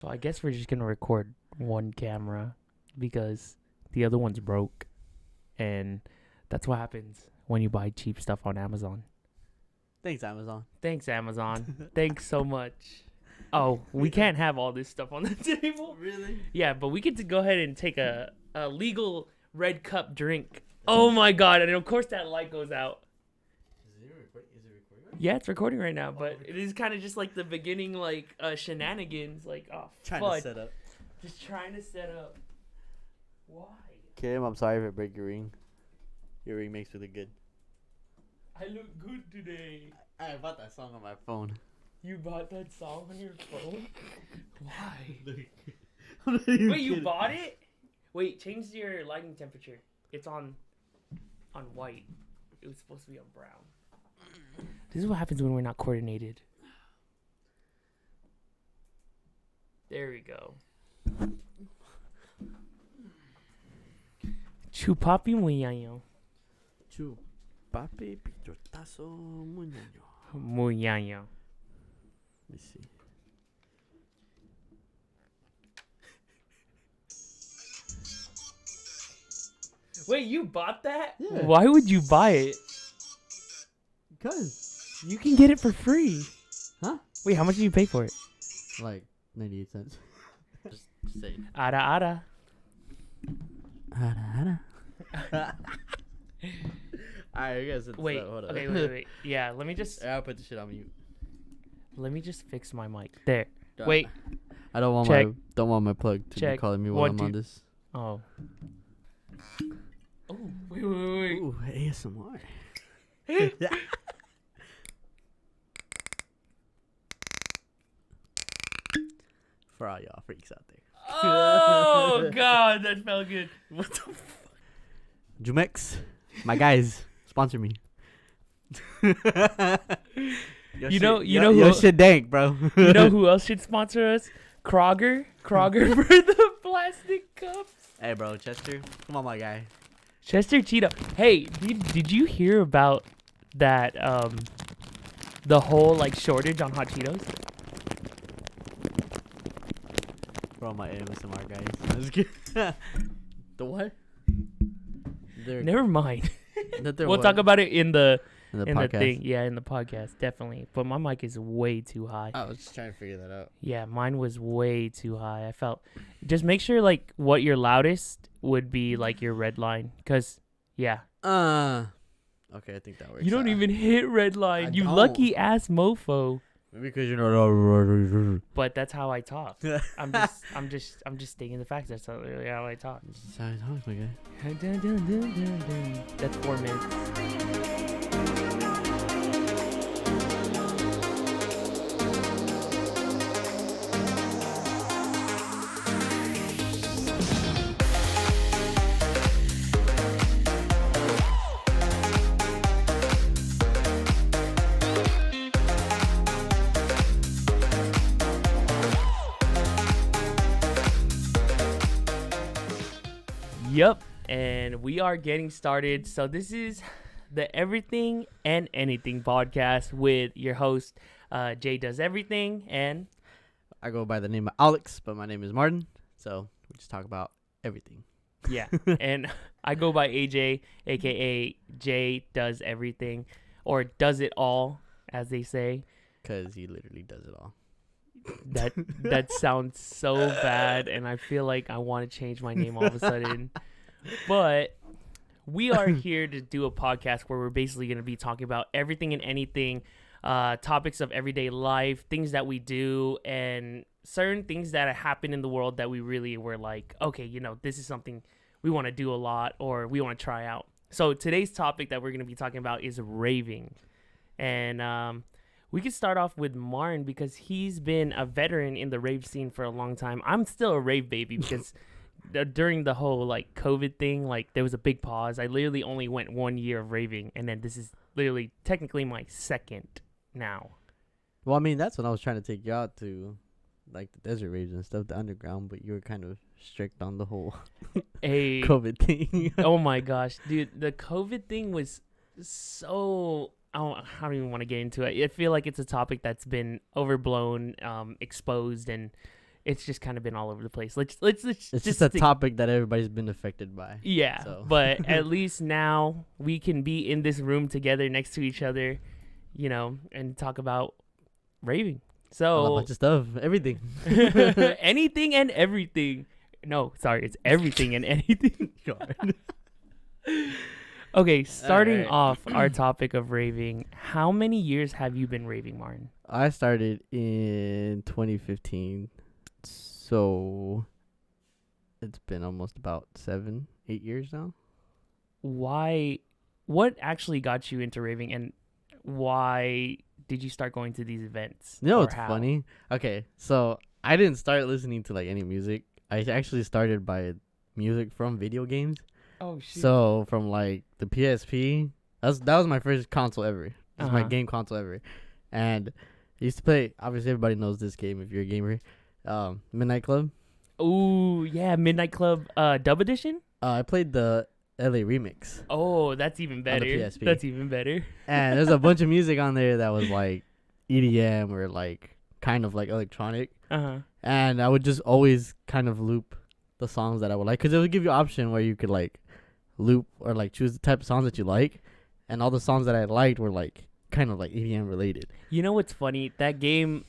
So I guess we're just gonna record one camera because the other one's broke, and that's what happens when you buy cheap stuff on Amazon. Thanks, Amazon. Thanks, Amazon. Thanks so much. Oh, we can't have all this stuff on the table. Really? Yeah, but we get to go ahead and take a legal red cup drink. Oh my god, and of course that light goes out. Is it recording? Yeah, it's recording right now, but it is kind of just like the beginning, like shenanigans, like Trying fun. to set up. Just trying to set up. Why? Kim, I'm sorry if I break your ring. Your ring makes me look good. I look good today. I bought that song on my phone. You bought that song on your phone? Why? Wait, You bought it? Wait, change your lighting temperature. It's on white. It was supposed to be on brown. This is what happens when we're not coordinated. There we go. Chupapi muñaño. Papi pichotazo muñaño. Muñaño. Let me see. Wait, you bought that? Yeah. Why would you buy it? Because. You can get it for free. Huh? Wait, how much did you pay for it? Like 98 cents. Just saying. Ada ada. Alright, you guys. Wait, hold up. wait. Yeah, let me just I'll put the shit on mute. fix my mic. There. Duh. Wait. I don't want Check. my plug to Check. be calling me while One, I'm two. on this. Oh. Oh, wait. Ooh, ASMR. For all y'all freaks out there. Oh god, that felt good. What the fuck? Jumex, my guys, sponsor me. You know your who- shit dank, bro. You know who else should sponsor us? Kroger for the plastic cups. Hey, bro, Chester, come on, my guy. Chester Cheeto. Hey, did you hear about that? The whole like shortage on hot Cheetos. For all my ASMR guys. Let's get the what? Never mind. That they're We'll what? talk about it in the podcast. the thing. Yeah, in the podcast, definitely. But my mic is way too high. I was just trying to figure that out. Yeah, mine was way too high. I felt. Just make sure like what your loudest would be like your red line, cause yeah. Okay, I think that works. You don't out. even hit red line. I You don't. lucky ass mofo. Maybe because you're not. But that's how I talk. I'm just stating the facts. That's really how I talk. That's how it talks, my guy. That's 4 minutes. Yep, and we are getting started. So this is the Everything and Anything podcast with your host, Jay Does Everything, and I go by the name of Alex, but my name is Martin. So we just talk about everything. yeah, and I go by AJ, aka Jay Does Everything, or Does It All, as they say. Because he literally does it all. That sounds so bad, and I feel like I want to change my name all of a sudden. But we are here to do a podcast where we're basically going to be talking about everything and anything, topics of everyday life, things that we do, and certain things that happen in the world that we really were like, okay, this is something we want to do a lot or we want to try out. So today's topic that we're going to be talking about is raving. And we could start off with Martin because he's been a veteran in the rave scene for a long time. I'm still a rave baby because during the whole like COVID thing, like there was a big pause. I literally only went 1 year of raving, and then this is literally technically my second now. Well, I mean, that's when I was trying to take you out to, like, the desert raves and stuff, the underground, but you were kind of strict on the whole COVID thing. Oh my gosh, dude, the COVID thing was so I don't even want to get into it. I feel like it's a topic that's been overblown, exposed, and it's just kind of been all over the place. Let's It's just a topic that everybody's been affected by. Yeah, so. But at least now we can be in this room together next to each other, you know, and talk about raving. So a bunch of stuff, everything, anything and everything. No, sorry, it's everything and anything. Okay, starting off our topic of raving, how many years have you been raving, Martin? I started in 2015, so it's been almost about 7-8 years now. Why? What actually got you into raving, and why did you start going to these events? You know, it's funny. Okay, so I didn't start listening to like any music. I actually started by music from video games. Oh shit! So from like the PSP, that was my first console ever. This is my game console ever, and I used to play. Obviously, everybody knows this game if you're a gamer. Midnight Club. Oh yeah, Midnight Club Dub Edition. I played the LA remix. Oh, that's even better. On the PSP. That's even better. And there's a bunch of music on there that was like EDM or like kind of like electronic. And I would just always kind of loop the songs that I would like, because it would give you an option where you could like loop or like choose the type of songs that you like, and all the songs that I liked were like kind of like EDM related. You know what's funny? That game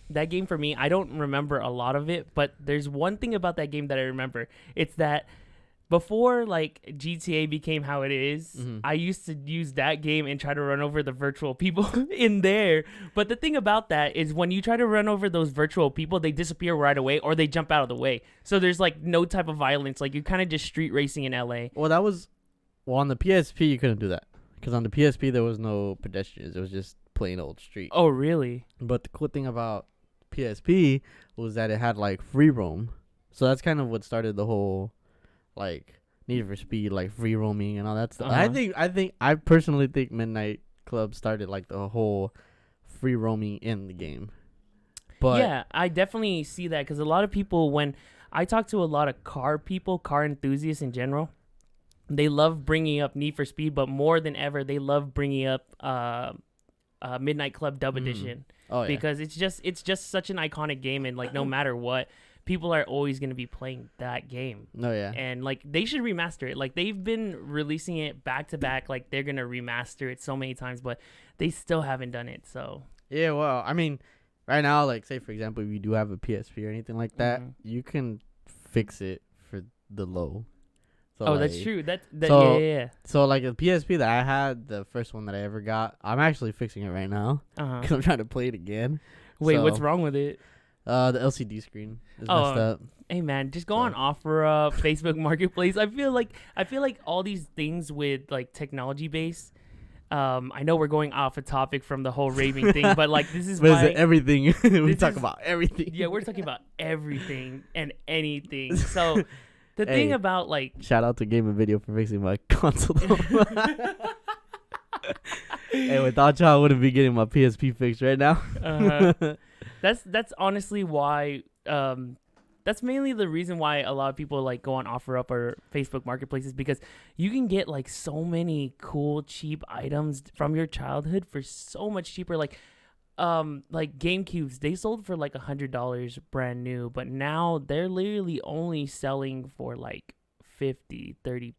for me, I don't remember a lot of it, but there's one thing about that game that I remember. It's that before like GTA became how it is, I used to use that game and try to run over the virtual people in there. But the thing about that is when you try to run over those virtual people, they disappear right away or they jump out of the way. So there's like no type of violence. Like you're kind of just street racing in LA. Well, on the PSP, you couldn't do that. Because on the PSP, there was no pedestrians. It was just plain old street. Oh, really? But the cool thing about PSP was that it had like free roam. So that's kind of what started the whole like Need for Speed, like free roaming and all that stuff. I personally think Midnight Club started like the whole free roaming in the game. But yeah, I definitely see that, because a lot of people, when I talk to a lot of car enthusiasts in general, they love bringing up Need for Speed, but more than ever, they love bringing up Midnight Club Dub Edition. Oh, yeah. Because it's just such an iconic game, and like no matter what, people are always going to be playing that game. Oh, yeah. And like they should remaster it. Like they've been releasing it back to back, like they're going to remaster it so many times, but they still haven't done it. So yeah, well, I mean, right now, like say for example, if you do have a PSP or anything like that, you can fix it for the low. So that's true. Yeah. So like the PSP that I had, the first one that I ever got, I'm actually fixing it right now because I'm trying to play it again. Wait, what's wrong with it? The LCD screen is messed up. Hey man, just go on OfferUp, Facebook Marketplace. I feel like all these things with like technology base. I know we're going off a topic from the whole raving thing, but like this is why everything we talk about everything. Yeah, we're talking about everything and anything. So the thing about like shout out to Game and Video for fixing my console. Hey, without y'all, I wouldn't be getting my PSP fixed right now. That's honestly why. That's mainly the reason why a lot of people like go on OfferUp or Facebook Marketplaces, because you can get like so many cool cheap items from your childhood for so much cheaper. Like GameCubes, they sold for like $100 brand new, but now they're literally only selling for like $50-$30.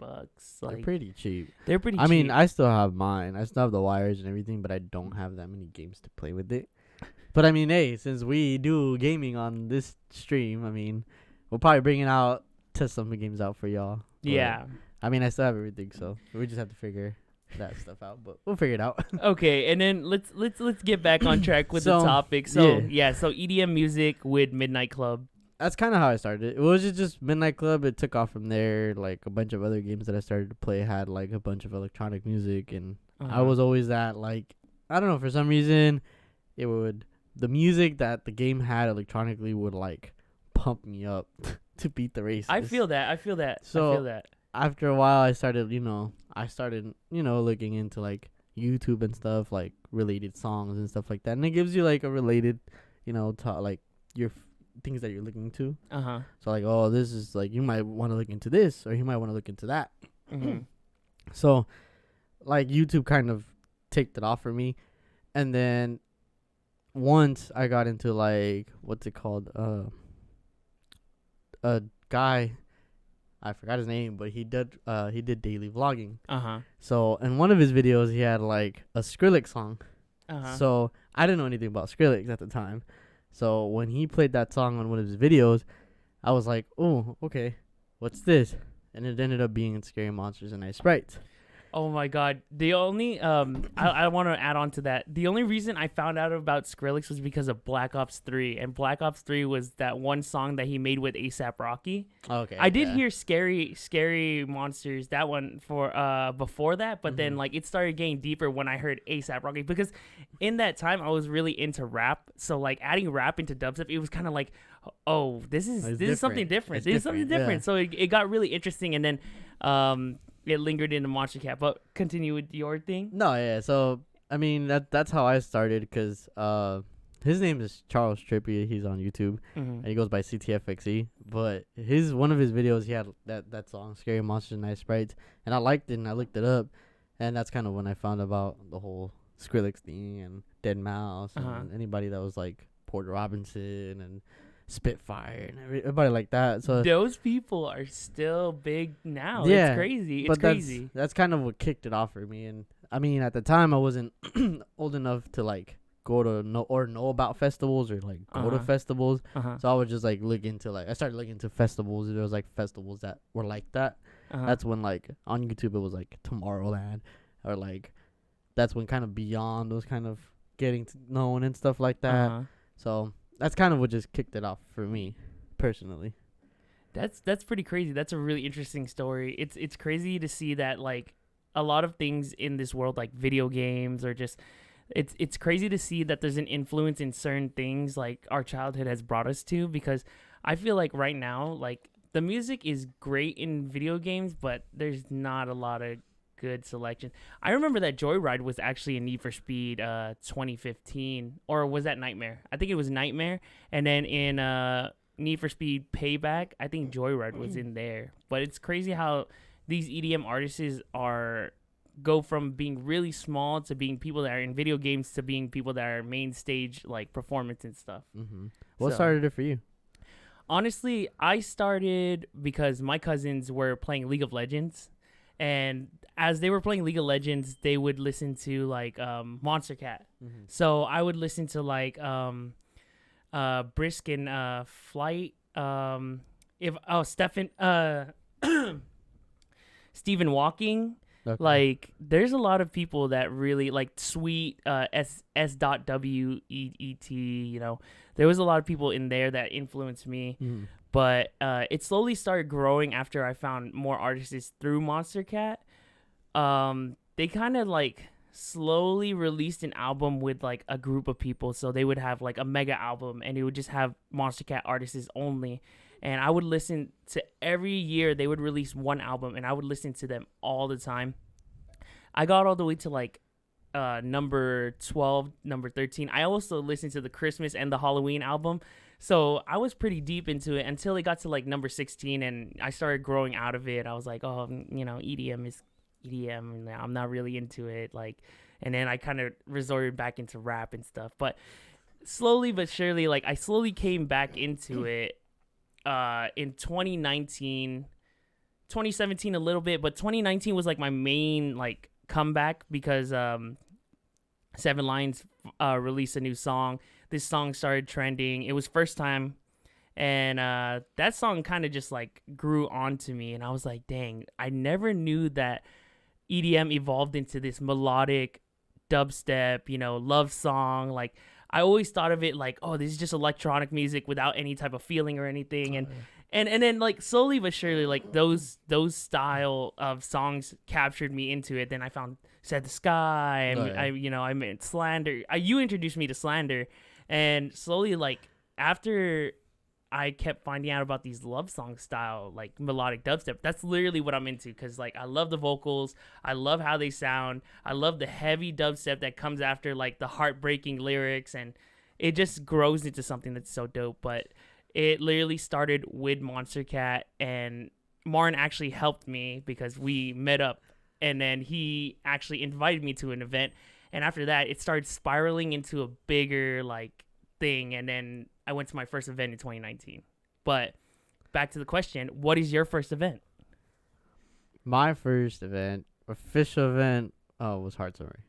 Like, they're pretty cheap. I mean, I still have mine. I still have the wires and everything, but I don't have that many games to play with it. But I mean, hey, since we do gaming on this stream, I mean, we'll probably test some games out for y'all. But, yeah. I mean, I still have everything, so we just have to figure that stuff out, but we'll figure it out. Okay, and then let's get back on track with the topic. So so EDM music with Midnight Club. That's kind of how I started. It was just Midnight Club. It took off from there. Like a bunch of other games that I started to play had like a bunch of electronic music, and I was always that like, I don't know, for some reason the music that the game had electronically would like pump me up to beat the races. I feel that. So after a while, I started looking into like YouTube and stuff, like related songs and stuff like that, and it gives you like a related, like your things that you're looking to. So like, oh, this is like, you might want to look into this, or you might want to look into that. So like YouTube kind of ticked it off for me, and then once I got into like, what's it called? a guy, I forgot his name, but he did daily vlogging. So in one of his videos, he had like a Skrillex song. So I didn't know anything about Skrillex at the time. So when he played that song on one of his videos, I was like, oh, okay, what's this? And it ended up being Scary Monsters and Ice Sprites. Oh my God. The only I want to add on to that. The only reason I found out about Skrillex was because of Black Ops 3. And Black Ops 3 was that one song that he made with A$AP Rocky. Okay. I did hear Scary Monsters, that one for before that, but then like it started getting deeper when I heard A$AP Rocky, because in that time I was really into rap. So like adding rap into dubstep, it was kind of like, oh, this is something different. This is something different. Yeah. So it got really interesting, and then it lingered into Monster Cat. But continue with your thing. No, yeah. So I mean that's how I started, because his name is Charles Trippy. He's on YouTube and he goes by CTFXE. But one of his videos, he had that song Scary Monsters and Ice Sprites, and I liked it and I looked it up, and that's kind of when I found about the whole Skrillex thing and Dead Mouse and anybody that was like Porter Robinson and Spitfire and everybody like that. So those people are still big now. Yeah, it's crazy. It's crazy. That's kind of what kicked it off for me. And I mean, at the time I wasn't old enough to like go to know about festivals or like go to festivals. So I would just like I started looking into festivals. There was like festivals that were like that. That's when like on YouTube it was like Tomorrowland, or like that's when kind of Beyond was kind of getting known and stuff like that. So that's kind of what just kicked it off for me personally. That's pretty crazy. That's a really interesting story. It's crazy to see that like a lot of things in this world, like video games, or just it's crazy to see that there's an influence in certain things like our childhood has brought us to, because I feel like right now like the music is great in video games, but there's not a lot of good selection. I remember that Joyride was actually in Need for Speed 2015, or was that Nightmare? I think it was Nightmare. And then in Need for Speed Payback, I think Joyride was in there. But it's crazy how these EDM artists go from being really small to being people that are in video games to being people that are main stage like performance and stuff. What started it for you? Honestly, I started because my cousins were playing League of Legends. And as they were playing League of Legends, they would listen to like Monster Cat. So I would listen to like Brisk and Flight. Stephen Walking. Okay. Like there's a lot of people that really like Sweet S.W.E.E.T. You know, there was a lot of people in there that influenced me. But it slowly started growing after I found more artists through Monster Cat. They kind of like slowly released an album with like a group of people. So they would have like a mega album, and it would just have Monster Cat artists only. And I would listen to every year they would release one album, and I would listen to them all the time. I got all the way to like number 12, number 13. I also listened to the Christmas and the Halloween album. So I was pretty deep into it until it got to like number 16, and I started growing out of it. I was like, oh, you know, EDM is EDM, and I'm not really into it. Like, and then I kind of resorted back into rap and stuff. But slowly but surely, like I slowly came back into it in 2019, 2017 a little bit, but 2019 was like my main like comeback, because 7 Lions released a new song. This song started trending. It was first time, and that song kind of just like grew onto me, and I was like, dang, I never knew that EDM evolved into this melodic dubstep, you know, love song. Like I always thought of it like, oh, this is just electronic music without any type of feeling or anything. And then like slowly but surely, like those style of songs captured me into it. Then I found Set the Sky, and I met Slander. You introduced me to Slander, and slowly, like after I kept finding out about these love song style, like melodic dubstep, that's literally what I'm into. Cause like I love the vocals, I love how they sound, I love the heavy dubstep that comes after like the heartbreaking lyrics, and it just grows into something that's so dope. But it literally started with Monster Cat, and Martin actually helped me because we met up, and then he actually invited me to an event, and after that it started spiraling into a bigger like thing, and then I went to my first event in 2019. But back to the question, what is your first event? My first event, official event, was Hard Summer.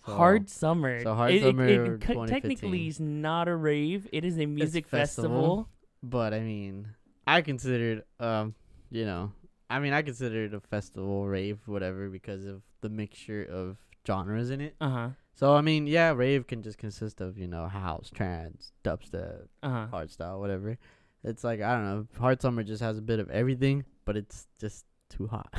Hard Summer. So Hard Summer it technically is not a rave. It is a music festival. But I mean, I considered, I considered a festival, rave, whatever, because of the mixture of genres in it. So I mean, yeah, rave can just consist of house, trance, dubstep, hardstyle, whatever. It's like, I don't know, Hard Summer just has a bit of everything, but it's just too hot.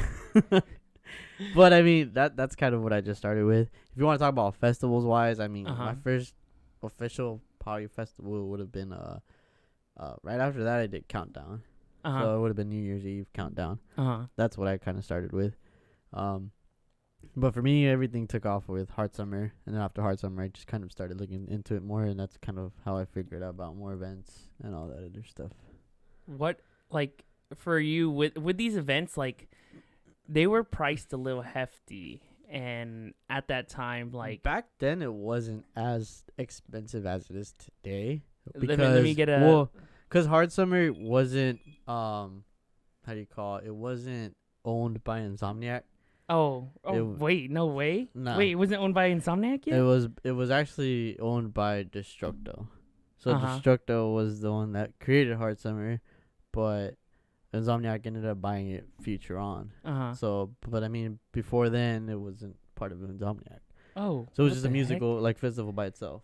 But I mean, that's kind of what I just started with. If you want to talk about festivals wise, I mean, my first official party festival would have been right after that I did Countdown. So it would have been New Year's Eve Countdown. That's what I kind of started with. But for me, everything took off with Hard Summer, and then after Hard Summer, I just kind of started looking into it more, and that's kind of how I figured out about more events and all that other stuff. What, like, for you with these events, like, they were priced a little hefty, and at that time, like, back then it wasn't as expensive as it is today. Because, let me get a because Hard Summer wasn't how do you call it? It wasn't owned by Insomniac. Wait, no way. No. Wait, it wasn't owned by Insomniac yet? It was actually owned by Destructo. So Destructo was the one that created Hard Summer, but Insomniac ended up buying it future on. So, but I mean, before then, it wasn't part of Insomniac. Oh. So it was just a musical like festival by itself.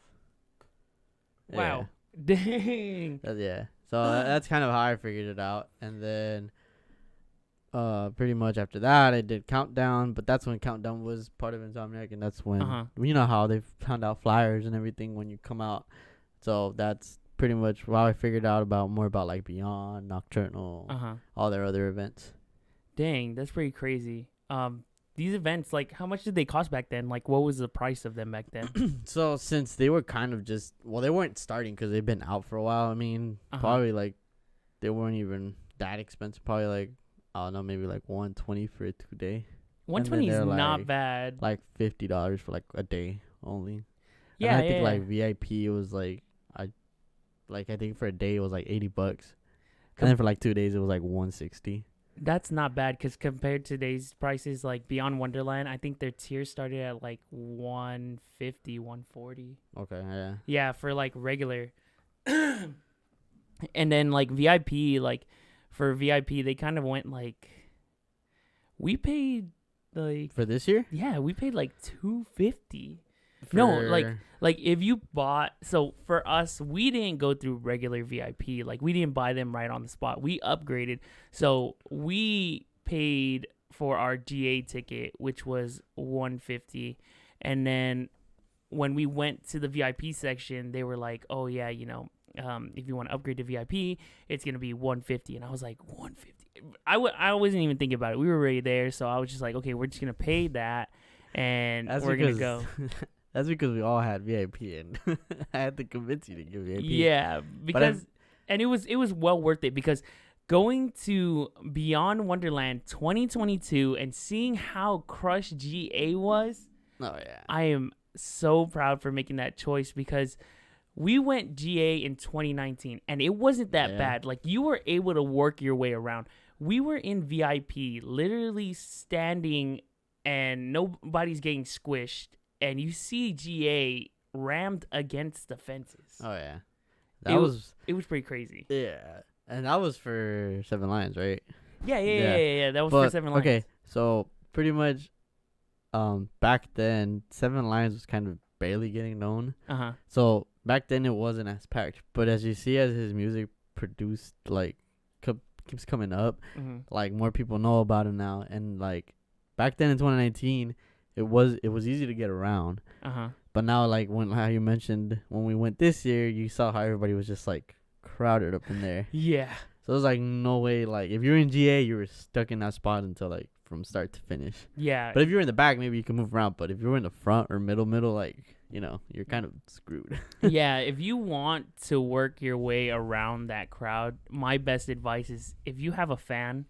Wow. Yeah. Dang. Yeah. So that's kind of how I figured it out. And then pretty much after that, I did Countdown, but that's when Countdown was part of Insomniac, and that's when you know how they found out flyers and everything when you come out. So that's pretty much how I figured out more about like Beyond, Nocturnal, all their other events. Dang, that's pretty crazy. These events, like, how much did they cost back then? Like, what was the price of them back then? So since they were kind of they weren't starting because they've been out for a while. I mean, probably like they weren't even that expensive. Probably like, I don't know, maybe like $120 for a 2-day. $120 is not bad. Like $50 for like a day only. Yeah, and I think like VIP was like I think for a day it was like $80, and then for like 2 days it was like $160. That's not bad because compared to today's prices, like Beyond Wonderland, I think their tiers started at like $150, $140. Okay, yeah. Yeah, for like regular. And then like VIP, like for VIP, they kind of went like, we paid like for this year. Yeah, we paid like $250. No, like if you bought, so for us, we didn't go through regular VIP. Like we didn't buy them right on the spot. We upgraded. So we paid for our GA ticket, which was $150. And then when we went to the VIP section, they were like, oh yeah, if you want to upgrade to VIP, it's going to be $150. And I was like, $150. I wasn't even thinking about it. We were already there. So I was just like, okay, we're just going to pay that. And we're going to go. That's because we all had VIP, and I had to convince you to give VIP. Yeah, because and it was well worth it, because going to Beyond Wonderland 2022 and seeing how crushed GA was. Oh yeah. I am so proud for making that choice, because we went GA in 2019 and it wasn't that bad. Like, you were able to work your way around. We were in VIP, literally standing, and nobody's getting squished. And you see GA rammed against the fences. Oh yeah, it was pretty crazy. Yeah, and that was for Seven Lions, right? Yeah. That was for Seven Lions. Okay, so pretty much, back then Seven Lions was kind of barely getting known. So back then it wasn't as packed, but as you see, as his music produced, like, keeps coming up, like more people know about him now, and like back then in 2019. It was easy to get around. But now, like, how you mentioned when we went this year, you saw how everybody was just like crowded up in there. Yeah. So it was like no way. Like, if you're in GA, you were stuck in that spot until like from start to finish. Yeah. But if you're in the back, maybe you can move around. But if you're in the front or middle, like, you're kind of screwed. Yeah. If you want to work your way around that crowd, my best advice is, if you have a fan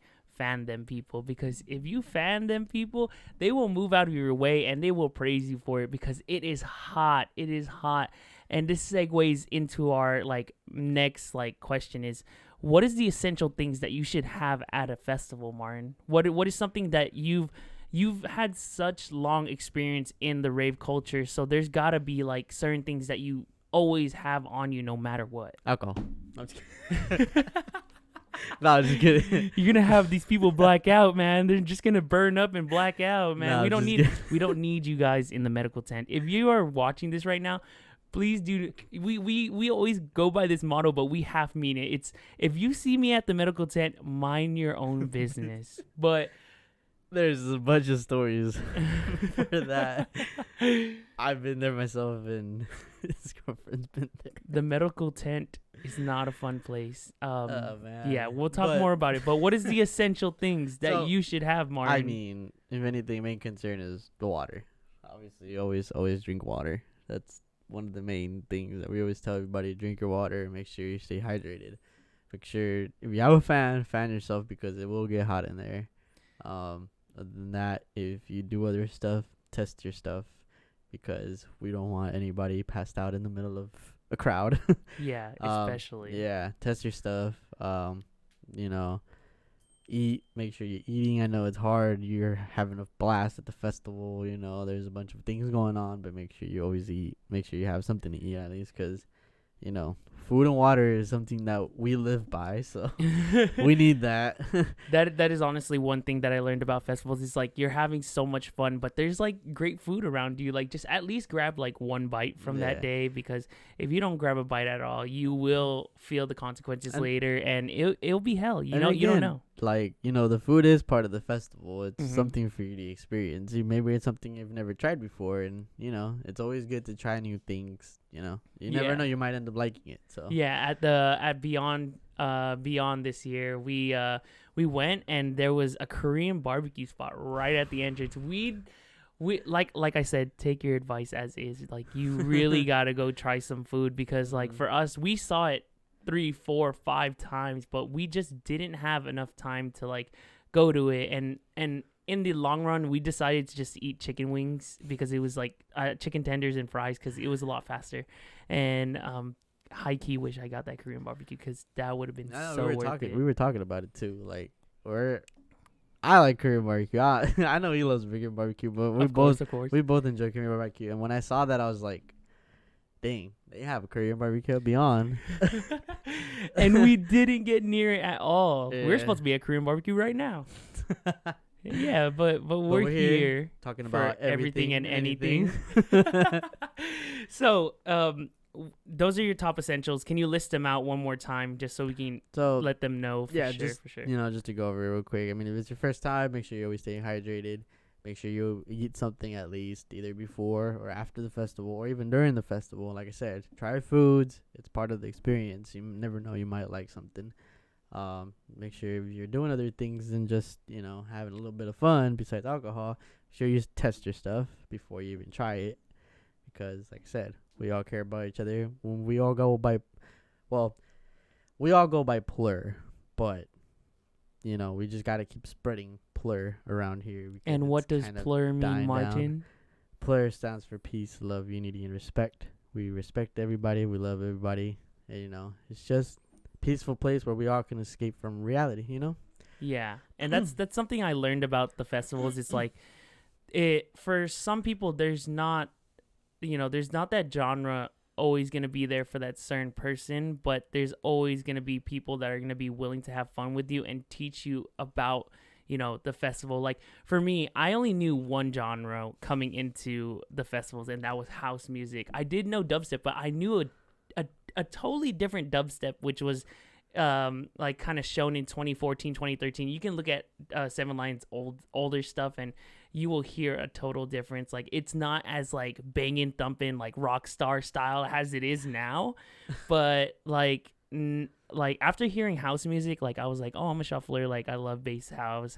them people, because if you fan them people, they will move out of your way and they will praise you for it, because it is hot. And this segues into our like next like question is, what is the essential things that you should have at a festival, Martin? What is something that you've had such long experience in the rave culture, so there's got to be like certain things that you always have on you no matter what. Alcohol. I'm just kidding. No, I'm just kidding. You're gonna have these people black out, man. They're just gonna burn up and black out, man. No, we don't need you guys in the medical tent. If you are watching this right now, please do. We always go by this motto, but we half mean it. It's, if you see me at the medical tent, mind your own business. But there's a bunch of stories for that. I've been there myself, and his girlfriend's been there. The medical tent is not a fun place. Man. Yeah, we'll talk more about it. But what is the essential things that you should have, Martin? I mean, if anything, main concern is the water. Obviously, you always drink water. That's one of the main things that we always tell everybody: drink your water. Make sure you stay hydrated. Make sure if you have a fan yourself, because it will get hot in there. Other than that, if you do other stuff, test your stuff, because we don't want anybody passed out in the middle of a crowd. Yeah, especially. Yeah, test your stuff. Eat. Make sure you're eating. I know it's hard. You're having a blast at the festival. There's a bunch of things going on, but make sure you always eat. Make sure you have something to eat at least, because food and water is something that we live by, so we need that. That is honestly one thing that I learned about festivals. Is like, you're having so much fun, but there's like great food around you. Like, just at least grab like one bite from that day, because if you don't grab a bite at all, you will feel the consequences later, and it'll be hell. You don't know. Like, the food is part of the festival. It's something for you to experience. Maybe it's something you've never tried before, and it's always good to try new things. You never know, you might end up liking it. So yeah, at Beyond this year, we went, and there was a Korean barbecue spot right at the entrance. We like I said, take your advice as is. Like, you really gotta go try some food, because like for us, we saw it 3, 4, 5 times, but we just didn't have enough time to like go to it, and in the long run, we decided to just eat chicken wings, because it was like chicken tenders and fries, because it was a lot faster. And high key wish I got that Korean barbecue, because that would have been worth it. We were talking about it too. Like, I like Korean barbecue. I know he loves Korean barbecue, but we both enjoy Korean barbecue. And when I saw that, I was like, dang, they have a Korean barbecue at Beyond. And we didn't get near it at all. Yeah. We're supposed to be at Korean barbecue right now. Yeah, but we're here talking about everything and anything. So, those are your top essentials. Can you list them out one more time, just so we can let them know for sure? Just to go over it real quick. I mean, if it's your first time, make sure you're always staying hydrated. Make sure you eat something at least, either before or after the festival, or even during the festival. Like I said, try foods. It's part of the experience. You never know, you might like something. Make sure if you're doing other things than just, having a little bit of fun besides alcohol, make sure you test your stuff before you even try it. Because, like I said, we all care about each other. When we all go by P.L.U.R, but, we just got to keep spreading P.L.U.R around here. And what does P.L.U.R mean, Martin? P.L.U.R stands for peace, love, unity, and respect. We respect everybody. We love everybody. And, it's just peaceful place where we all can escape from reality, Yeah, and that's something I learned about the festivals. It's like, for some people, there's not that genre always going to be there for that certain person, but there's always going to be people that are going to be willing to have fun with you and teach you about the festival. Like, for me, I only knew one genre coming into the festivals, and that was house music. I did know dubstep, but I knew a totally different dubstep, which was like kind of shown in 2014, 2013. You can look at Seven Lions older stuff, and you will hear a total difference. Like, it's not as like banging, thumping, like rock star style as it is now, but like after hearing house music, like, I was like, oh, I'm a shuffler. Like, I love bass house,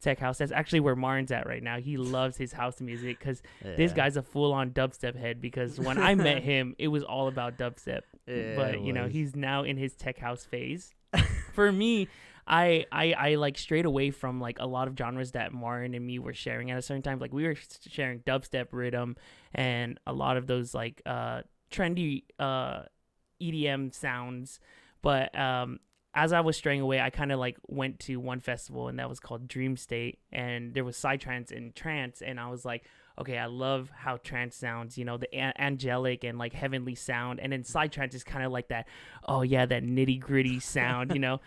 tech house. That's actually where Martin's at right now. He loves his house music, because this guy's a full-on dubstep head, because when I met him, it was all about dubstep. But, he's now in his tech house phase. For me, I like strayed away from like a lot of genres that Martin and me were sharing at a certain time. Like, we were sharing dubstep, rhythm, and a lot of those like trendy EDM sounds. But as I was straying away, I kind of like went to one festival, and that was called Dream State, and there was psytrance and trance, and I was like, okay, I love how trance sounds, you know, the angelic and like heavenly sound, and then psytrance is kind of like that, oh yeah, that nitty gritty sound, you know,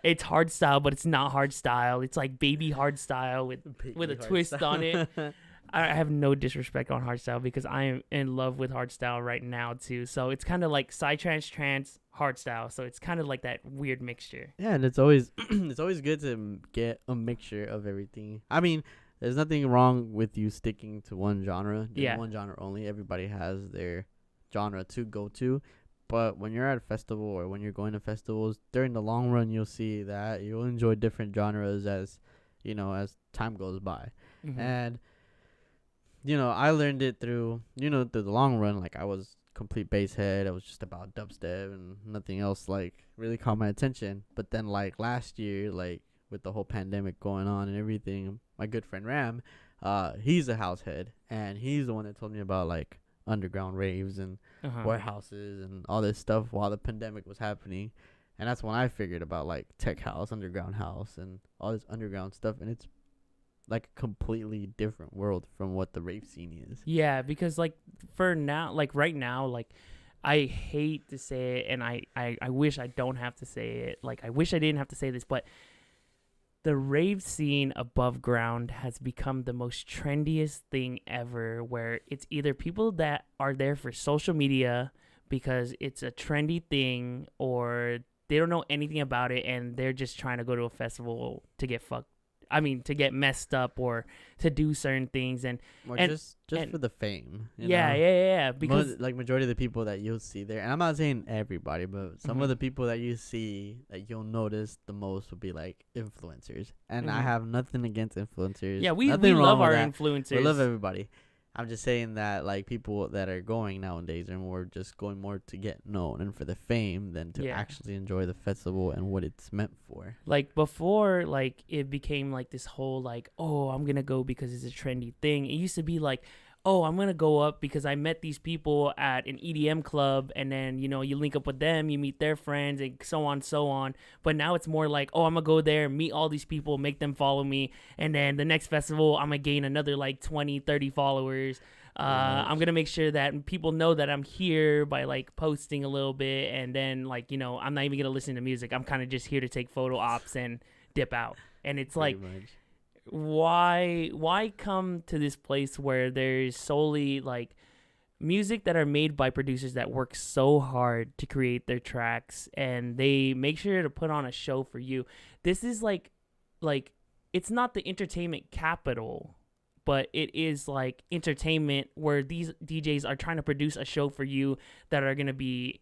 it's hard style, but it's not hard style. It's like baby hard style with a twist on it. I have no disrespect on hardstyle because I am in love with hardstyle right now too. So it's kind of like psytrance, trance, hardstyle. So it's kind of like that weird mixture. Yeah, and it's always it's always good to get a mixture of everything. I mean, there's nothing wrong with you sticking to one genre. One genre only. Everybody has their genre to go to. But when you're at a festival or when you're going to festivals, during the long run, you'll see that you'll enjoy different genres as, you know, as time goes by. Mm-hmm. And you know, I learned it through the long run. Like, I was complete bass head. I was just about dubstep and nothing else, like, really caught my attention. But then, like, last year, like, with the whole pandemic going on and everything, my good friend Ram, he's a house head. And he's the one that told me about, like, underground raves and warehouses and all this stuff while the pandemic was happening. And that's when I figured about, like, tech house, underground house, and all this underground stuff. And it's like a completely different world from what the rave scene is. Yeah, because like for now, like right now, like I hate to say it, and I wish I don't have to say it. Like, I wish I didn't have to say this, but the rave scene above ground has become the most trendiest thing ever, where it's either people that are there for social media because it's a trendy thing, or they don't know anything about it and they're just trying to go to a festival to get to get messed up or to do certain things and just for the fame. Yeah. Because like majority of the people that you'll see there, and I'm not saying everybody, but some of the people that you see that you'll notice the most will be like influencers. And I have nothing against influencers. Yeah, we love our influencers. We love everybody. I'm just saying that like people that are going nowadays are more just going more to get known and for the fame than to actually enjoy the festival and what it's meant for. Like before, like it became like this whole like, oh, I'm gonna go because it's a trendy thing. It used to be like, oh, I'm gonna go up because I met these people at an EDM club, and then you link up with them, you meet their friends, and so on. But now it's more like, oh, I'm gonna go there, meet all these people, make them follow me, and then the next festival I'm gonna gain another like 20-30 followers. I'm gonna make sure that people know that I'm here by like posting a little bit, and then like I'm not even gonna listen to music. I'm kind of just here to take photo ops and dip out. And it's Pretty like much. Why come to this place where there's solely like music that are made by producers that work so hard to create their tracks, and they make sure to put on a show for you? This is like it's not the entertainment capital, but it is like entertainment where these DJs are trying to produce a show for you that are going to be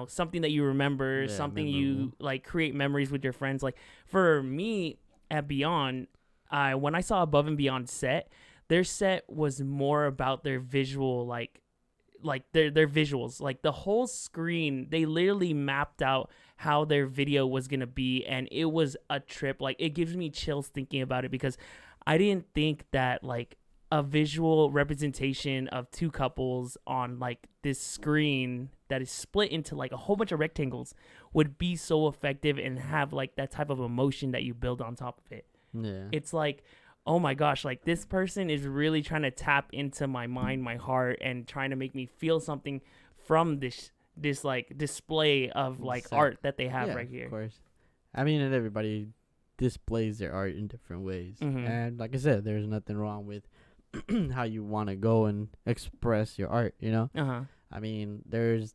something that you remember, something you like create memories with your friends. Like for me at Beyond, when I saw Above and Beyond set, their set was more about their visual, like their visuals, like the whole screen. They literally mapped out how their video was gonna be, and it was a trip. Like it gives me chills thinking about it, because I didn't think that like a visual representation of two couples on like this screen that is split into like a whole bunch of rectangles would be so effective and have like that type of emotion that you build on top of it. Yeah. It's like, oh my gosh, like this person is really trying to tap into my mind, my heart, and trying to make me feel something from this like display of like art that they have right here. Of course. I mean, and everybody displays their art in different ways. Mm-hmm. And like I said, there's nothing wrong with how you want to go and express your art, I mean, there's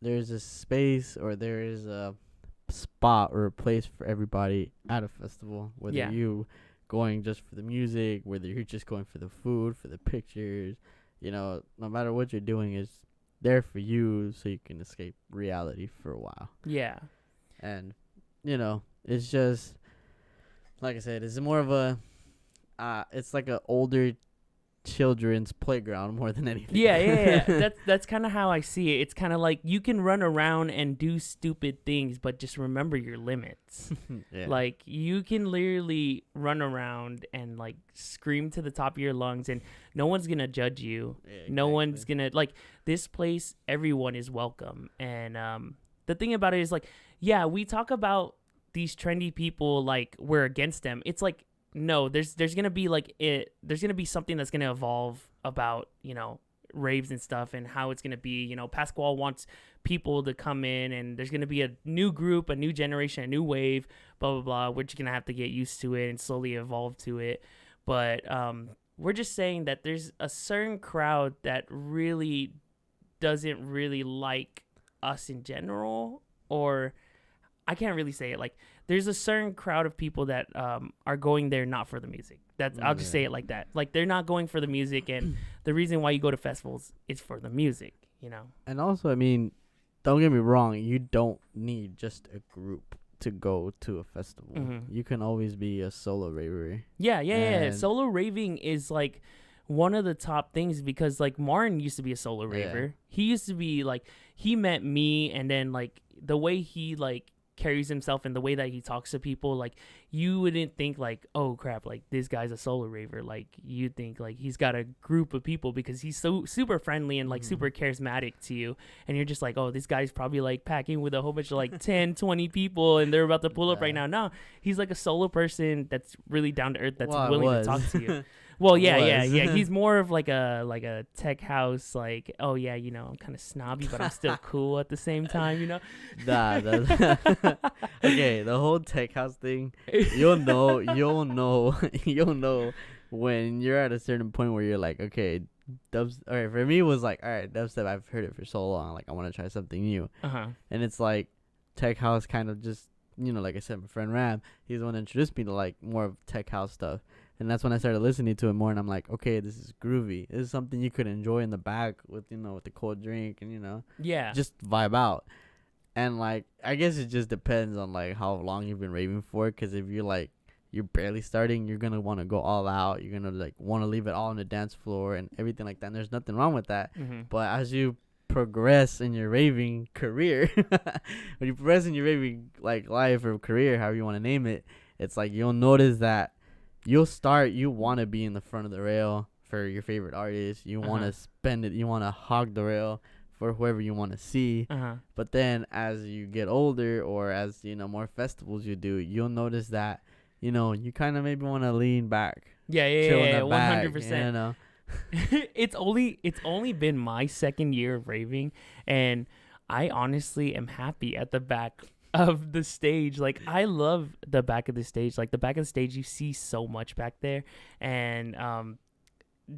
a space, or there is a spot or a place for everybody at a festival, whether you going just for the music, whether you're just going for the food, for the pictures, no matter what you're doing, is there for you so you can escape reality for a while. Yeah. And it's just like I said, it's more of a it's like a older children's playground more than anything. Yeah. That's kind of how I see it. It's kind of like you can run around and do stupid things, but just remember your limits. Like you can literally run around and like scream to the top of your lungs, and no one's gonna judge you. Exactly. No one's gonna, like, this place, everyone is welcome. And the thing about it is, like, yeah, we talk about these trendy people like we're against them. It's like, no, there's gonna be like there's gonna be something that's gonna evolve about, you know, raves and stuff and how it's gonna be. You know, Pasquale wants people to come in, and there's gonna be a new group, a new generation, a new wave, blah blah blah. We're just gonna have to get used to it and slowly evolve to it. But we're just saying that there's a certain crowd that really doesn't really like us in general, or I can't really say it. Like, there's a certain crowd of people that are going there not for the music. That's I'll just say it like that. Like, they're not going for the music, and the reason why you go to festivals is for the music, you know? And also, I mean, don't get me wrong, you don't need just a group to go to a festival. Mm-hmm. You can always be a solo raver. Yeah. Solo raving is, like, one of the top things because, like, Martin used to be a solo raver. He used to be, like, he met me, and then, like, the way he, like, carries himself and the way that he talks to people, like, you wouldn't think like, oh crap, like this guy's a solo raver. Like, you think like he's got a group of people because he's so super friendly and like super charismatic to you, and you're just like, oh, this guy's probably like packing with a whole bunch of like 10 20 people and they're about to pull up right now. No, he's like a solo person that's really down to earth, that's willing to talk to you. Well, yeah. He's more of like a tech house, like, oh yeah, you know, I'm kind of snobby, but I'm still cool at the same time, you know. Okay, the whole tech house thing, you'll know when you're at a certain point where you're like, okay, dubs. All right, for me it was like, all right, dubstep, I've heard it for so long, like I want to try something new. And it's like tech house kind of just, you know, like I said, my friend Ram, he's the one that introduced me to like more of tech house stuff. And that's when I started listening to it more, and I'm like, okay, this is groovy. This is something you could enjoy in the back with, you know, with the cold drink and, you know, just vibe out. And like, I guess it just depends on like how long you've been raving for. Because if you're like, you're barely starting, you're gonna want to go all out. You're gonna like want to leave it all on the dance floor and everything like that. And there's nothing wrong with that. But as you progress in your raving career, when you progress in your raving like life or career, however you want to name it, it's like you'll notice that you want to be in the front of the rail for your favorite artist. You want to spend it. You want to hog the rail for whoever you want to see. But then as you get older, or as, you know, more festivals you do, you'll notice that, you know, you kind of maybe want to lean back. Yeah, 100%. You know? It's only been my second year of raving, and I honestly am happy at the back of the stage. Like, I love the back of the stage. Like, the back of the stage, you see so much back there. And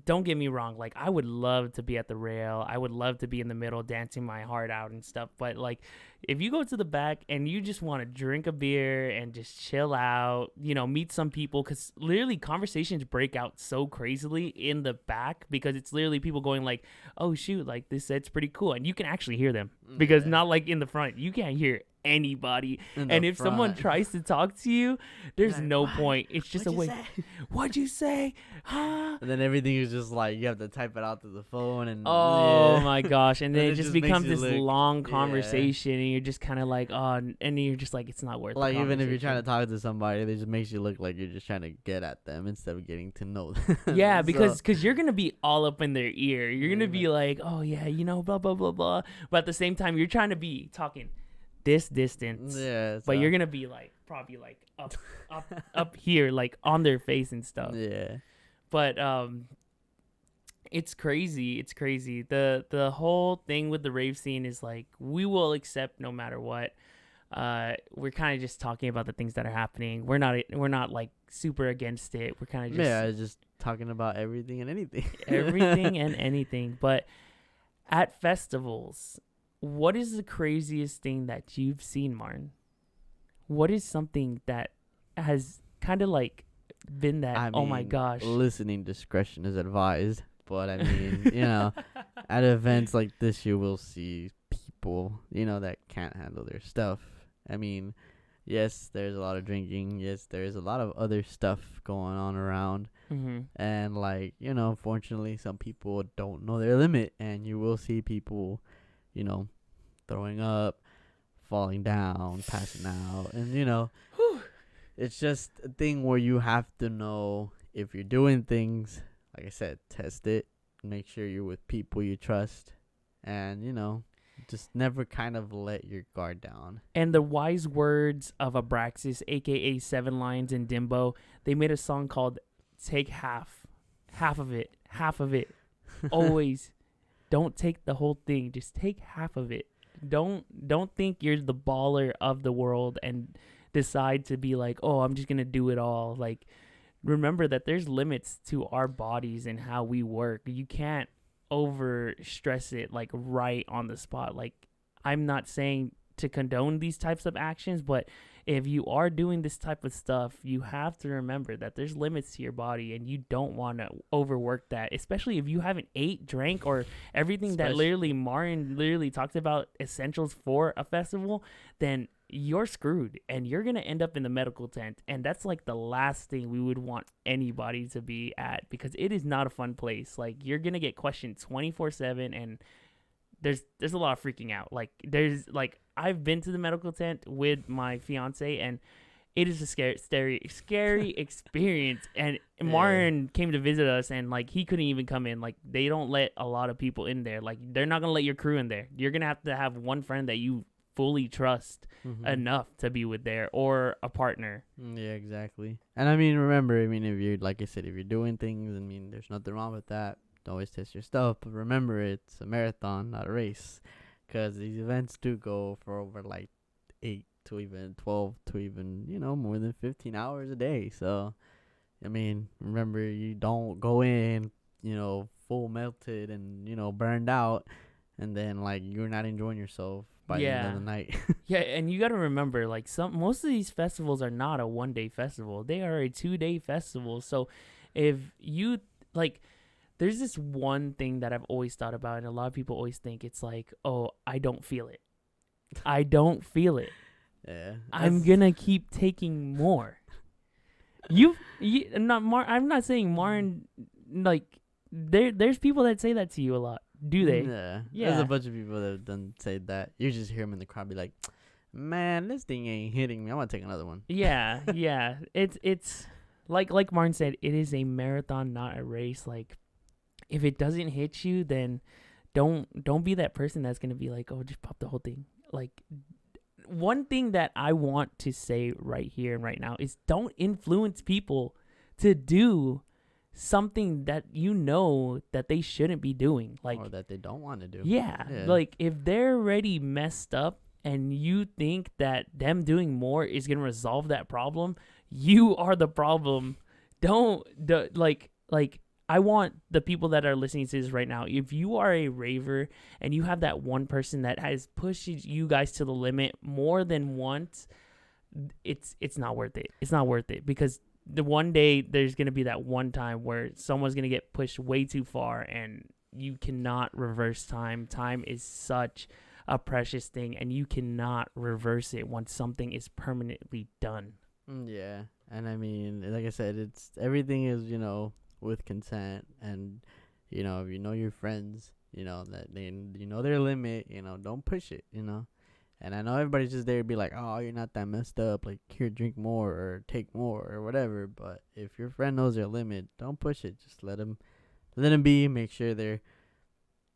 don't get me wrong, like, I would love to be at the rail. I would love to be in the middle dancing my heart out and stuff. But like, if you go to the back and you just want to drink a beer and just chill out, you know, meet some people, because literally conversations break out so crazily in the back, because it's literally people going like, oh shoot, like this set's pretty cool, and you can actually hear them, because not like in the front, you can't hear anybody. And if someone tries to talk to you, there's like, no point. It's just a way. What'd you say? Huh? And then everything is just like, you have to type it out to the phone, and my gosh. And then it just becomes this long conversation, and you're just kind of like, oh, and you're just like, it's not worth it. Like, even if you're trying to talk to somebody, they just makes you look like you're just trying to get at them instead of getting to know them. Yeah, because you're gonna be all up in their ear. You're gonna be like, oh yeah, you know, blah blah blah blah. But at the same time, you're trying to be talking this distance, but you're gonna be like probably like up here, like on their face and stuff. But it's crazy. The whole thing with the rave scene is like, we will accept no matter what. We're kind of just talking about the things that are happening. We're not like super against it. We're kind of just talking about everything and anything. Everything and anything. But at festivals, what is the craziest thing that you've seen, Martin? What is something that has kind of like been that, oh my gosh. Listening discretion is advised. But I mean, you know, at events like this, you will see people, you know, that can't handle their stuff. I mean, yes, there's a lot of drinking. Yes, there's a lot of other stuff going on around. And like, you know, unfortunately, some people don't know their limit, and you will see people, you know, throwing up, falling down, passing out, and you know, it's just a thing where you have to know if you're doing things. Like I said, test it, make sure you're with people you trust, and you know, just never kind of let your guard down. And the wise words of Abraxas, aka Seven Lions and Dimbo, they made a song called "Take Half of It, Half of It." Always, don't take the whole thing. Just take half of it. Don't think you're the baller of the world and decide to be like, oh, I'm just gonna do it all. Like, remember that there's limits to our bodies and how we work. You can't over stress it like right on the spot. Like, I'm not saying to condone these types of actions, but if you are doing this type of stuff, you have to remember that there's limits to your body and you don't want to overwork that, especially if you haven't ate, drank, or everything that literally Martin literally talked about essentials for a festival, then you're screwed and you're going to end up in the medical tent. And that's like the last thing we would want anybody to be at, because it is not a fun place. Like, you're going to get questioned 24/7, and there's a lot of freaking out. Like, I've been to the medical tent with my fiance, and it is a scary experience. And Martin came to visit us, and like, he couldn't even come in. Like, they don't let a lot of people in there. Like, they're not gonna let your crew in there. You're gonna have one friend that you fully trust enough to be with there, or a partner. Yeah, exactly. And I mean, remember, if you're, like I said, if you're doing things, there's nothing wrong with that. Always test your stuff, but remember, it's a marathon, not a race, because these events do go for over like 8 to even 12 to even more than 15 hours a day. So remember, you don't go in full melted and burned out, and then like you're not enjoying yourself by the end of the night. Yeah, and you got to remember, like, most of these festivals are not a 1-day festival. They are a 2-day festival. So if you like, there's this one thing that I've always thought about, and a lot of people always think it's like, oh, I don't feel it. I don't feel it. Yeah. I'm gonna keep taking more. I'm not saying Martin, like, there's people that say that to you a lot. Do they? Yeah. There's a bunch of people that have done say that. You just hear them in the crowd be like, man, this thing ain't hitting me. I want to take another one. Yeah. It's like Martin said, it is a marathon, not a race. Like, if it doesn't hit you, then don't be that person that's going to be like, oh, just pop the whole thing. Like, one thing that I want to say right here and right now is, don't influence people to do something that that they shouldn't be doing. Like, or that they don't want to do. Yeah. Like, if they're already messed up and you think that them doing more is going to resolve that problem, you are the problem. I want the people that are listening to this right now, if you are a raver and you have that one person that has pushed you guys to the limit more than once, it's not worth it. It's not worth it, because the one day there's going to be that one time where someone's going to get pushed way too far, and you cannot reverse time. Time is such a precious thing, and you cannot reverse it once something is permanently done. Yeah. And like I said, everything is, with consent, and if your friends that they their limit, don't push it, and I know everybody's just there to be like, oh, you're not that messed up, like, here, drink more or take more or whatever. But if your friend knows their limit, don't push it. Just let them be. Make sure they're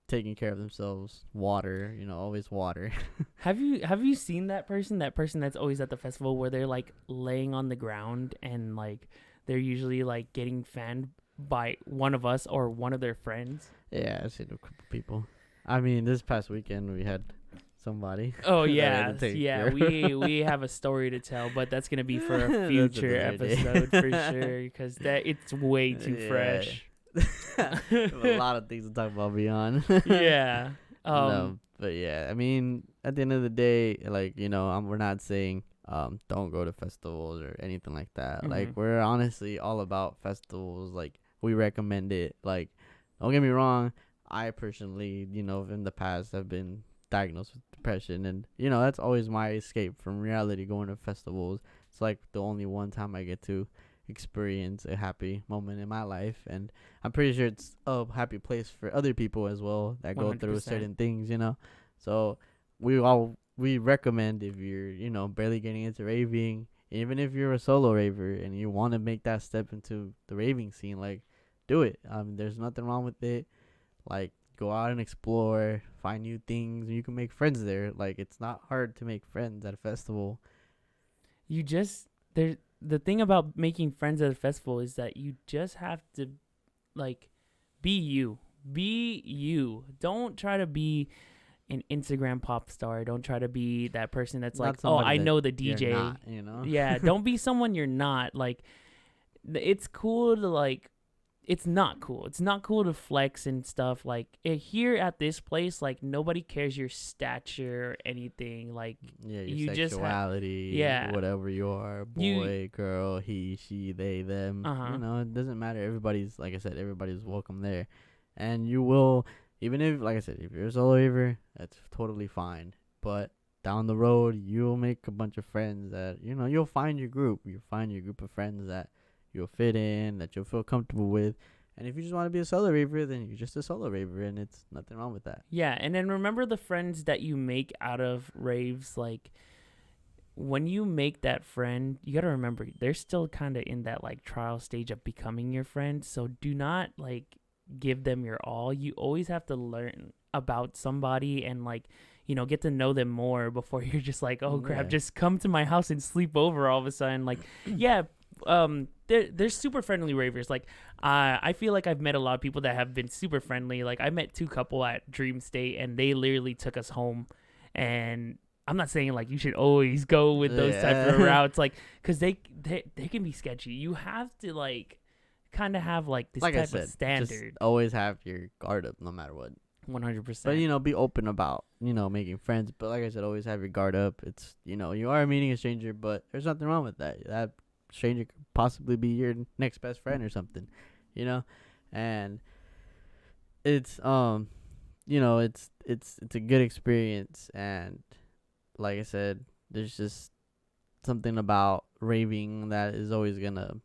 taking care of themselves. Water, always water. Have you seen that person that's always at the festival, where they're like laying on the ground, and like they're usually like getting fanned by one of us or one of their friends? Yeah, I've seen a couple people. This past weekend we had somebody. Oh yeah, we have a story to tell, but that's gonna be for a future episode for sure, because it's way too fresh. A lot of things to talk about beyond. Yeah. No, but yeah, at the end of the day, like, we're not saying don't go to festivals or anything like that. Like, we're honestly all about festivals. Like, we recommend it. Like, don't get me wrong, I personally, in the past have been diagnosed with depression, and that's always my escape from reality, going to festivals. It's like the only one time I get to experience a happy moment in my life, and I'm pretty sure it's a happy place for other people as well that 100%. Go through certain things, so we recommend, if you're barely getting into raving, even if you're a solo raver and you want to make that step into the raving scene, like, do it. There's nothing wrong with it. Like, go out and explore, find new things, and you can make friends there. Like, it's not hard to make friends at a festival. You just the thing about making friends at a festival is that you just have to, like, be you. Be you. Don't try to be an Instagram pop star. Don't try to be that person that's Not like, oh, I that know the DJ. you're not, you know? Yeah, don't be someone you're not. Like, it's cool to, like, it's not cool. It's not cool to flex and stuff. Like, here at this place, like, nobody cares your stature or anything. Like, yeah, your you sexuality, just yeah, whatever you are, boy, girl, he, she, they, them. You know, it doesn't matter. Everybody's, like I said, everybody's welcome there. And you will, even if, like I said, if you're a solo raver, that's totally fine. But down the road, you'll make a bunch of friends that, you know, you'll find your group. You'll find your group of friends that you'll fit in, that you'll feel comfortable with. And if you just want to be a solo raver, then you're just a solo raver, and it's nothing wrong with that. Yeah, and then remember the friends that you make out of raves. Like, when you make that friend, you got to remember, they're still kind of in that, like, trial stage of becoming your friend. So do not, like, give them your all. You always have to learn about somebody and, like, you know, get to know them more before you're just like, oh, crap, just come to my house and sleep over all of a sudden. Like, yeah, they're super friendly ravers. Like, I feel like I've met a lot of people that have been super friendly. Like, I met 2 couple at Dream State, and they literally took us home. And I'm not saying, like, you should always go with those type of routes, like, because they can be sketchy. You have to, like, kind of have, like, this type of standard. Just always have your guard up no matter what. 100%. But, you know, be open about, you know, making friends. But like I said, always have your guard up. It's, you know, you are meeting a stranger, but there's nothing wrong with that. That stranger could possibly be your next best friend or something, you know? And it's, you know, it's a good experience. And like I said, there's just something about raving that is always going to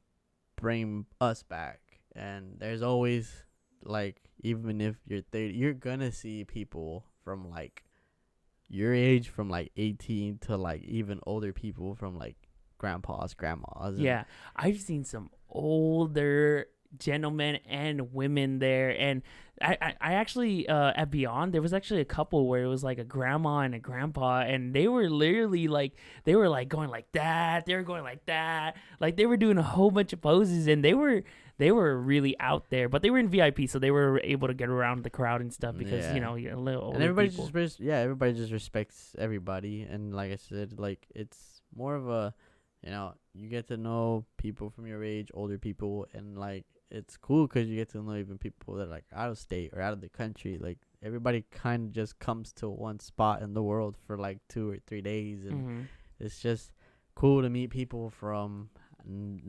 bring us back. And there's always, like, even if you're 30, you're gonna see people from, like, your age, from, like, 18 to, like, even older people, from, like, grandpas, grandmas. Yeah, I've seen some older gentlemen and women there, and I actually at Beyond, there was actually a couple where it was like a grandma and a grandpa, and they were literally like, they were like going like that, they were going like that, like they were doing a whole bunch of poses, and they were really out there, but they were in VIP, so they were able to get around the crowd and stuff because you know, a little older, and everybody people. Everybody just respects everybody. And like I said, like, it's more of a, you know, you get to know people from your age, older people, and, like, it's cool because you get to know even people that are, like, out of state or out of the country. Like, everybody kind of just comes to one spot in the world for, like, 2 or 3 days, and it's just cool to meet people from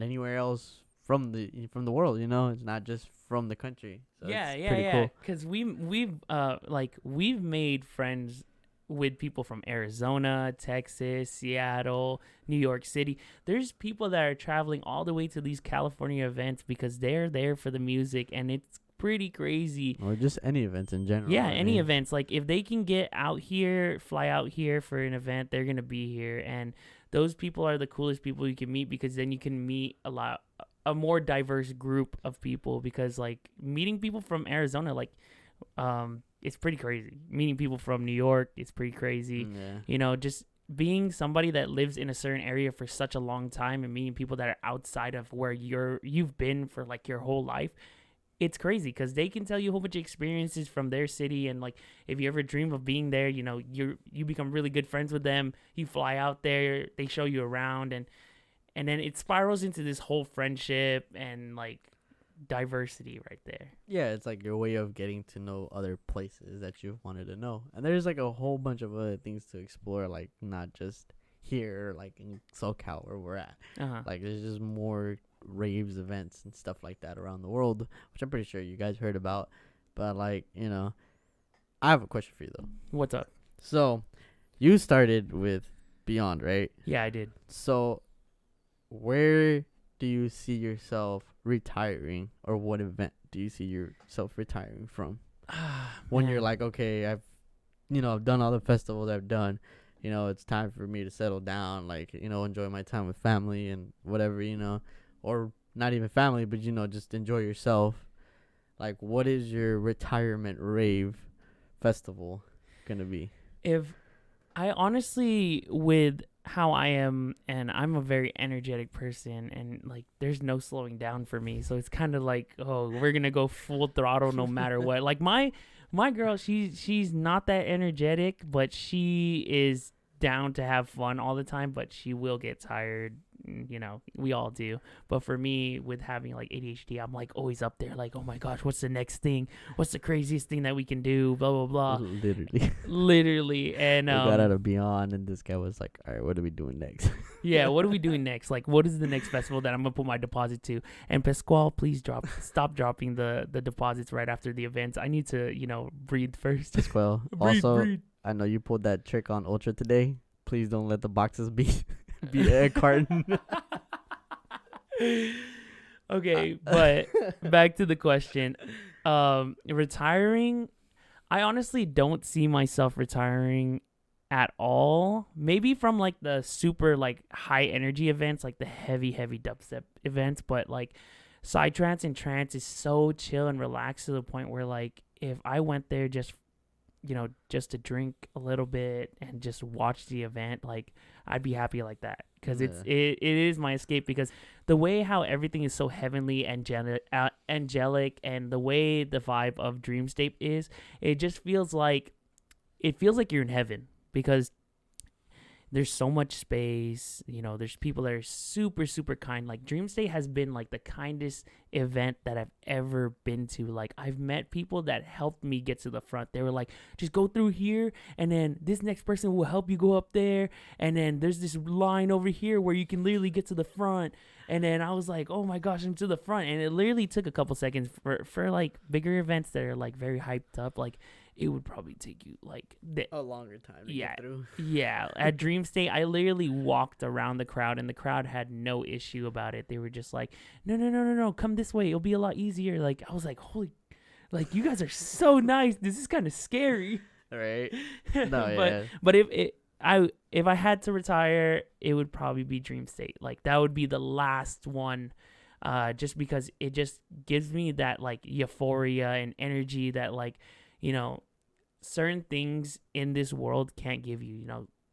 anywhere else from the world, you know. It's not just from the country. So it's cool. Because we've made friends with people from Arizona, Texas, Seattle, New York City. There's people that are traveling all the way to these California events because they're there for the music, and it's pretty crazy. Or just any events in general. Yeah, any events. Like, if they can get out here, fly out here for an event, they're gonna be here. And those people are the coolest people you can meet, because then you can meet a more diverse group of people. Because, like, meeting people from Arizona, like, it's pretty crazy. Meeting people from New York, it's pretty crazy. Yeah. You know, just being somebody that lives in a certain area for such a long time and meeting people that are outside of where you've been for, like, your whole life, it's crazy because they can tell you a whole bunch of experiences from their city. And, like, if you ever dream of being there, you know, you become really good friends with them. You fly out there, they show you around, and then it spirals into this whole friendship and, like, diversity right there. Yeah, it's like your way of getting to know other places that you've wanted to know. And there's, like, a whole bunch of other things to explore, like, not just here, like, in SoCal where we're at. Like, there's just more raves, events, and stuff like that around the world, which I'm pretty sure you guys heard about. But, like, you know, I have a question for you, though. What's up? So, you started with Beyond, right? Yeah, I did. So, where do you see yourself retiring, or what event do you see yourself retiring from? When you're like, okay, I've done all the festivals I've done, you know, it's time for me to settle down, like, you know, enjoy my time with family and whatever, you know, or not even family, but, you know, just enjoy yourself. like, what is your retirement rave festival gonna be? If I honestly, with how I am, and I'm a very energetic person, and like there's no slowing down for me, so it's kind of like, oh, we're gonna go full throttle no matter what. Like my girl, she's not that energetic, but she is down to have fun all the time, but she will get tired. You know, we all do. But for me, with having like ADHD, I'm like always up there, like, oh my gosh, what's the next thing? What's the craziest thing that we can do? Blah blah blah. Literally. And we got out of Beyond, and this guy was like, all right, what are we doing next? Yeah, what are we doing next? Like, what is the next festival that I'm gonna put my deposit to? And Pasquale, please stop dropping the deposits right after the events. I need to, breathe first. Pasquale, breathe. I know you pulled that trick on Ultra today. Please don't let the boxes be a carton. Okay, but back to the question. Retiring, I honestly don't see myself retiring at all. Maybe from like the super like high energy events, like the heavy dubstep events, but like psytrance and trance is so chill and relaxed to the point where like if I went there just to drink a little bit and just watch the event, like I'd be happy like that, because it is my escape, because the way how everything is so heavenly angelic, and the way the vibe of Dream State is, it just feels like you're in heaven, because there's so much space. There's people that are super, super kind. Like Dream State has been like the kindest event that I've ever been to. Like I've met people that helped me get to the front. They were like, just go through here, and then this next person will help you go up there. And then there's this line over here where you can literally get to the front. And then I was like, oh my gosh, I'm to the front. And it literally took a couple seconds for like bigger events that are like very hyped up. Like it would probably take you like a longer time to get through. Yeah. At Dream State, I literally walked around the crowd, and the crowd had no issue about it. They were just like, no, come this way. It'll be a lot easier. Like I was like, holy, like you guys are so nice. This is kind of scary. Right. No, but if I had to retire, it would probably be Dream State. Like that would be the last one. Just because it just gives me that like euphoria and energy that like, certain things in this world can't give you,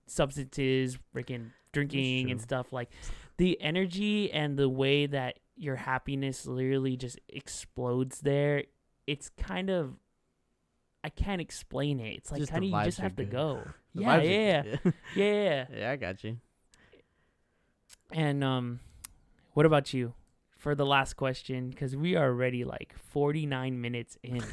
substances, freaking drinking and stuff. Like the energy and the way that your happiness literally just explodes there. It's kind of, I can't explain it. It's like just kind of, you just have to go. Yeah. Yeah, I got you. And what about you for the last question? Because we are already like 49 minutes in.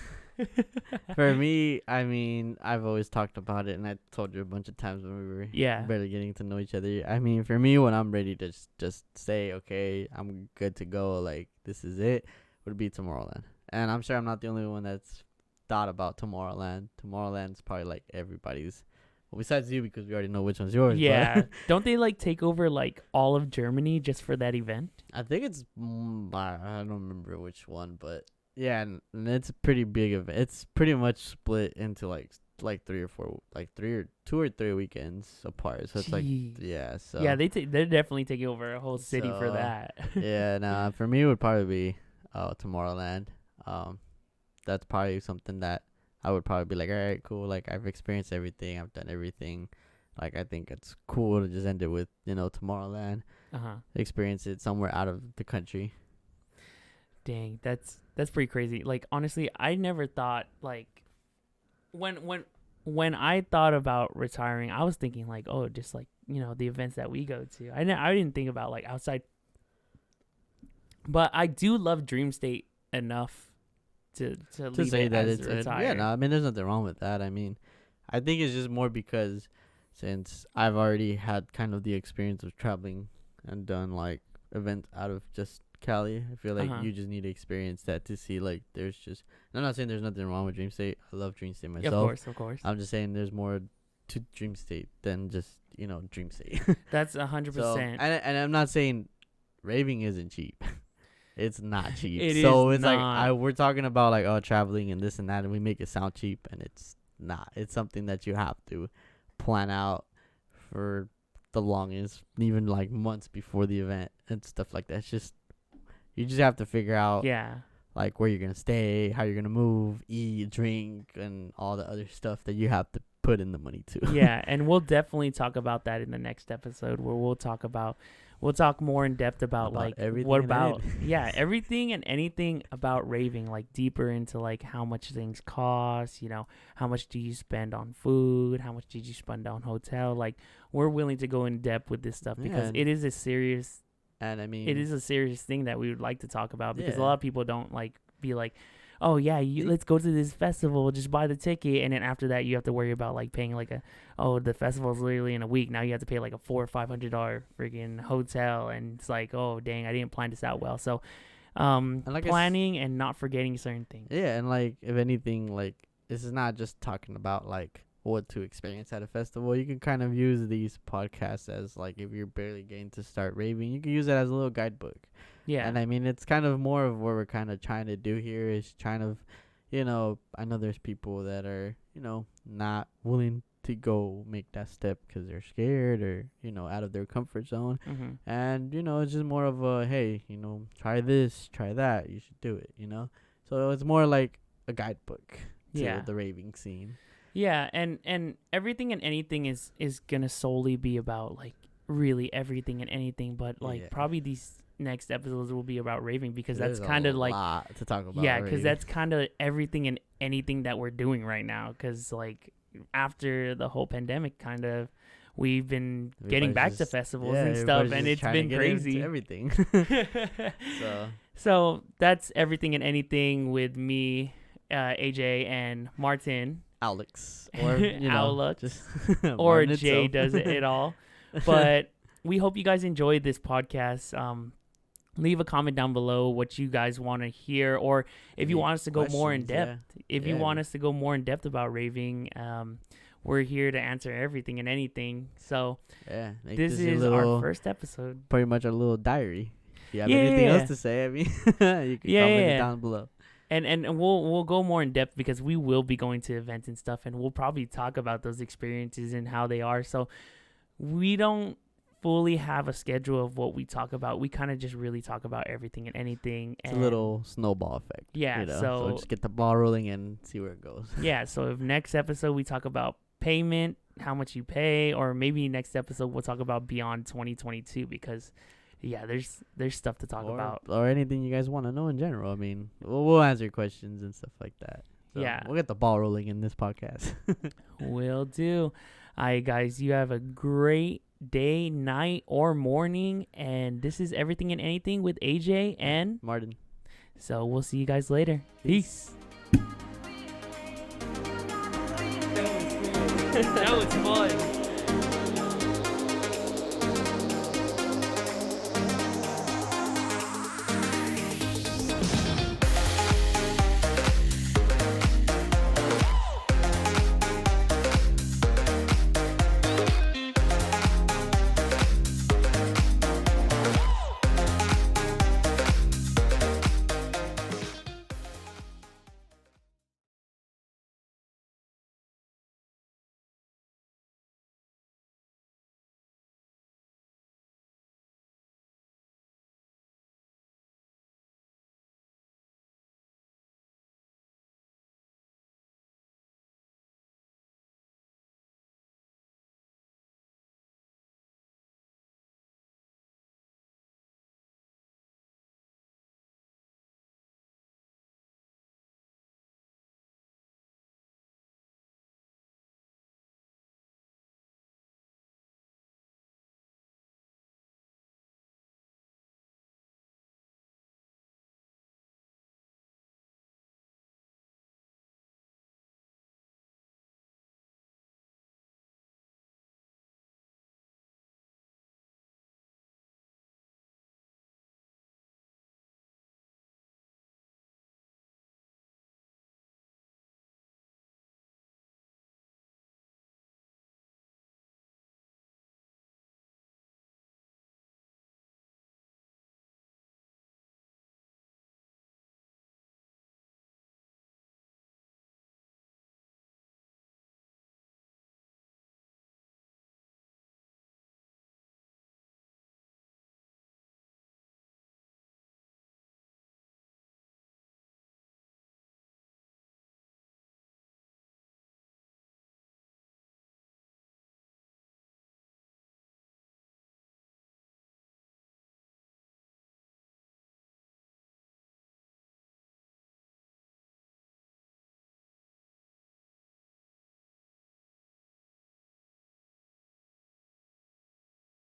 For me, I mean, I've always talked about it, and I told you a bunch of times when we were barely getting to know each other. I mean, for me, when I'm ready to just say, okay, I'm good to go, like, this is it, would be Tomorrowland. And I'm sure I'm not the only one that's thought about Tomorrowland. Tomorrowland's probably, like, everybody's. Well, besides you, because we already know which one's yours. Yeah. Don't they, like, take over, like, all of Germany just for that event? I think it's, I don't remember which one, but... Yeah, and it's a pretty big event. It's pretty much split into like 3 or 4, like 2 or 3 weekends apart. So it's like, yeah. So yeah, they're definitely taking over a whole city for that. Yeah, nah. For me, it would probably be Tomorrowland. That's probably something that I would probably be like, all right, cool. Like I've experienced everything. I've done everything. Like I think it's cool to just end it with Tomorrowland. Experience it somewhere out of the country. Dang, that's pretty crazy. Like honestly, I never thought like when I thought about retiring, I was thinking like, oh, just like the events that we go to. I didn't think about like outside. But I do love Dream State enough to say that it's retire. Yeah, no, I mean there's nothing wrong with that. I mean, I think it's just more because since I've already had kind of the experience of traveling and done like events out of just Cali, I feel like you just need to experience that to see like there's just. I'm not saying there's nothing wrong with Dream State. I love Dream State myself. Of course. I'm just saying there's more to Dream State than just Dream State. That's 100%. And I'm not saying raving isn't cheap. It's not cheap. It's not. Like we're talking about like traveling and this and that, and we make it sound cheap, and it's not. It's something that you have to plan out for the longest, even like months before the event and stuff like that. It's just. You just have to figure out like where you're gonna stay, how you're gonna move, eat, drink, and all the other stuff that you have to put in the money to. Yeah, and we'll definitely talk about that in the next episode, where we'll talk more in depth about like what about everything and anything about raving, like deeper into like how much things cost, how much do you spend on food, how much did you spend on hotel. Like, we're willing to go in depth with this stuff because it is a serious. And I mean, it is a serious thing that we would like to talk about because a lot of people don't like be like, oh yeah, let's go to this festival, just buy the ticket, and then after that you have to worry about like paying like the festival's literally in a week. Now you have to pay like a $400 or $500 freaking hotel, and it's like, oh dang, I didn't plan this out well. So, like planning and not forgetting certain things. Yeah, and like if anything, like this is not just talking about like what to experience at a festival. You can kind of use these podcasts as like if you're barely getting to start raving, you can use it as a little guidebook. Yeah. And I mean, it's kind of more of what we're kind of trying to do here is trying to, I know there's people that are, not willing to go make that step because they're scared or, out of their comfort zone. Mm-hmm. And, it's just more of a, hey, try this, try that. You should do it, So it's more like a guidebook to the raving scene. Yeah, and everything and anything is gonna solely be about like really everything and anything, but like probably these next episodes will be about raving because that's kind of like a lot to talk about. Yeah, because that's kind of everything and anything that we're doing right now. Because like after the whole pandemic, kind of we've been getting back to festivals and stuff, and it's been crazy. Everything. So that's everything and anything with me, AJ, and Martin. Owlluxx or Owlluxx or Jaydoesitall. But we hope you guys enjoyed this podcast. Leave a comment down below what you guys want to hear, or if you want us to go more in depth. If you want us to go more in depth about raving, we're here to answer everything and anything. So this is our first episode. Pretty much a little diary. If you have anything else to say, I mean, you can comment it down below. And we'll go more in depth because we will be going to events and stuff, and we'll probably talk about those experiences and how they are. So we don't fully have a schedule of what we talk about. We kind of just really talk about everything and anything. It's a little snowball effect. Yeah. So just get the ball rolling and see where it goes. Yeah. So if next episode we talk about payment, how much you pay, or maybe next episode we'll talk about Beyond 2022 because there's stuff to talk about. Or anything you guys want to know in general. I mean, we'll answer questions and stuff like that. So we'll get the ball rolling in this podcast. Will do. All right, guys, you have a great day, night, or morning. And this is Everything and Anything with AJ and Martin. So we'll see you guys later. Peace. That was fun.